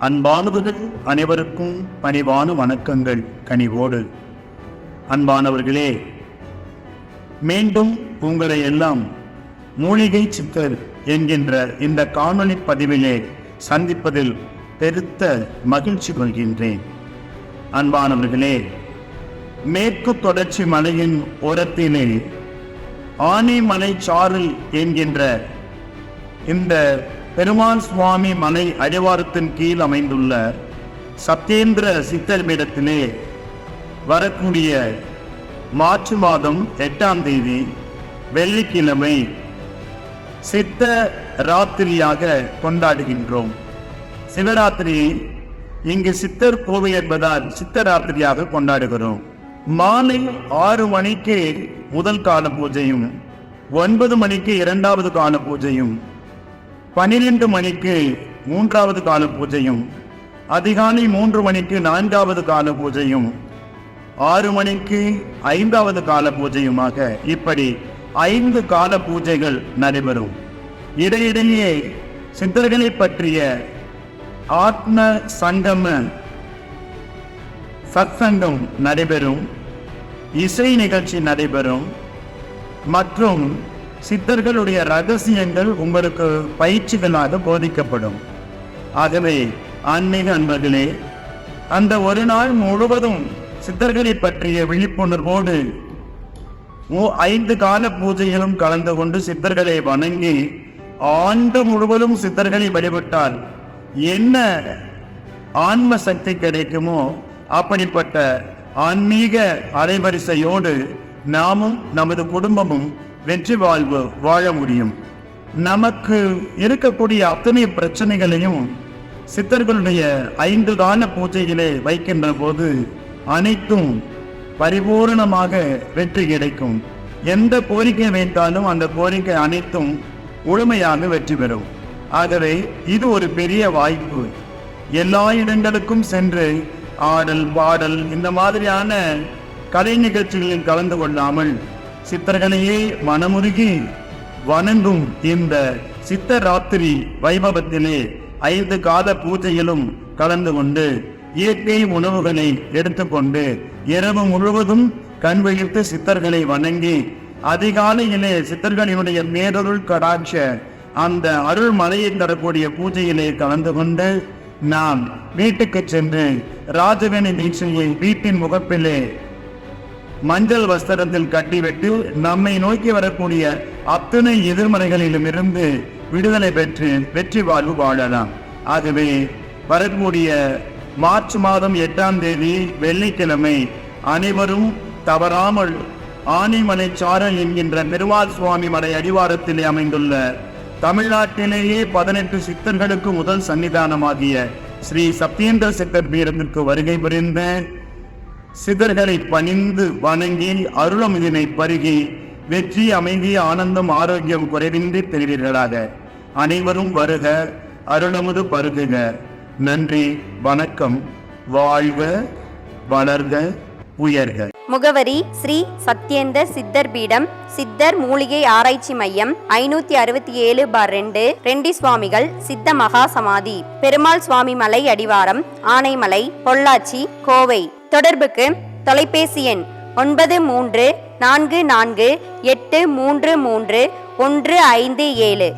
அன்பானவர்கள் அனைவருக்கும் பணிவான வணக்கங்கள் கனிவோடு. அன்பானவர்களே, மீண்டும் உங்களை எல்லாம் மூலிகை சித்தர் என்கின்ற இந்த காணொளி பதிவிலே சந்திப்பதில் பெருத்த மகிழ்ச்சி கொள்கின்றேன். அன்பானவர்களே, மேற்கு தொடர்ச்சி மலையின் ஓரத்திலே ஆனைமலை சாரல் என்கின்ற இந்த பெருமாள் சுவாமி மலை அடிவாரத்தின் கீழ் அமைந்துள்ள சத்யேந்திர சித்தர் பீடத்திலே வரக்கூடிய மார்ச் மாதம் 8ஆம் தேதி வெள்ளிக்கிழமை சித்த ராத்திரியாக கொண்டாடுகின்றோம். சிவராத்திரியை இங்கு சித்தர் கோவில் என்பதால் சித்தராத்திரியாக கொண்டாடுகிறோம். மாலை 6 மணிக்கு முதல் கால பூஜையும், 9 மணிக்கு 2வது கால பூஜையும், 12 மணிக்கு 3வது கால பூஜையும், அதிகாலை 3 மணிக்கு 4வது கால பூஜையும், 6 மணிக்கு 5வது கால பூஜையுமாக இப்படி 5 கால பூஜைகள் நடைபெறும். இடையிடையே சித்தர்களை பற்றிய ஆத்ம சங்கம சத்சங்கம் நடைபெறும், இசை நிகழ்ச்சி நடைபெறும் மற்றும் சித்தர்களுடைய ரகசியங்கள் உங்களுக்கு பயிற்சிகளாக போதிக்கப்படும். ஆகவே ஆன்மீக அன்பர்களே, அந்த ஒரு நாள் முழுவதும் சித்தர்களை பற்றிய விழிப்புணர்வோடு 5 கால பூஜைகளும் கலந்து கொண்டு சித்தர்களை வணங்கி ஆண்டு முழுவதும் சித்தர்களை வழிபட்டால் என்ன ஆன்ம சக்தி கிடைக்குமோ அப்படிப்பட்ட ஆன்மீக அலைவரிசையோடு நாமும் நமது குடும்பமும் வெற்றி வாழ்வு வாழ முடியும். நமக்கு இருக்கக்கூடிய அத்தனை பிரச்சனைகளையும் சித்தர்களுடைய 5 கால பூஜைகளை வைக்கின்ற போது அனைத்தும் பரிபூர்ணமாக வெற்றி கிடைக்கும். எந்த கோரிக்கை வைத்தாலும் அந்த கோரிக்கை அனைத்தும் முழுமையாக வெற்றி பெறும். ஆகவே இது ஒரு பெரிய வாய்ப்பு. எல்லா இடங்களுக்கும் சென்று ஆடல் பாடல் இந்த மாதிரியான கலை நிகழ்ச்சிகளில் கலந்து கொள்ளாமல் சித்தர்களையே மனமுருகி வணங்கும் இந்த சித்தராத்திரி வைபவத்திலே 5 கால பூஜையிலும் கலந்து கொண்டு இயற்கை உணவுகளை எடுத்துக்கொண்டு இரவு முழுவதும் கண் விழித்து சித்தர்களை வணங்கி அதிகாலையிலே சித்தர்களினுடைய மேதருள் கடாட்ச அந்த அருள் மலையை தரக்கூடிய பூஜையிலே கலந்து கொண்டு நாம் வீட்டுக்கு சென்று ராஜவேணி தீட்சையை வீட்டின் முகப்பிலே மஞ்சள் வஸ்திரத்தில் கட்டிவிட்டு நம்மை நோக்கி வரக்கூடிய அத்தனை எதிர்மறைகளிலும் இருந்து விடுதலை பெற்று வெற்றி வாழ்வு வாழலாம். ஆகவே வரக்கூடிய மார்ச் மாதம் 8ஆம் தேதி வெள்ளிக்கிழமை அனைவரும் தவறாமல் ஆனைமலை சாரல் என்கின்ற பெருமாள் சுவாமி மலை அடிவாரத்திலே அமைந்துள்ள தமிழ்நாட்டிலேயே 18 சித்தர்களுக்கு முதல் சன்னிதானமாகிய ஸ்ரீ சத்யேந்திர சித்தர் பீடத்திற்கு வருகை புரிந்த சித்தர்களை பணிந்து வணங்கி அருளமிதினை பருகி வெற்றி, அமைதி, ஆனந்தம், ஆரோக்கியம் குறைவின்றி பெறுவீர்களாக. அனைவரும் வருக, அருளமுது பருகுக. நன்றி, வணக்கம். வாழ்க, வளர்க, உயர்க. முகவரி: ஸ்ரீ சத்யேந்திர சித்தர் பீடம், சித்தர் மூலிகை ஆராய்ச்சி மையம், 567/2, ரெண்டி சுவாமிகள் சித்த மகா சமாதி, பெருமாள் சுவாமி மலை அடிவாரம், ஆனைமலை, பொள்ளாச்சி, கோவை. தொடர்புக்கு தொலைபேசி எண் 9344833157.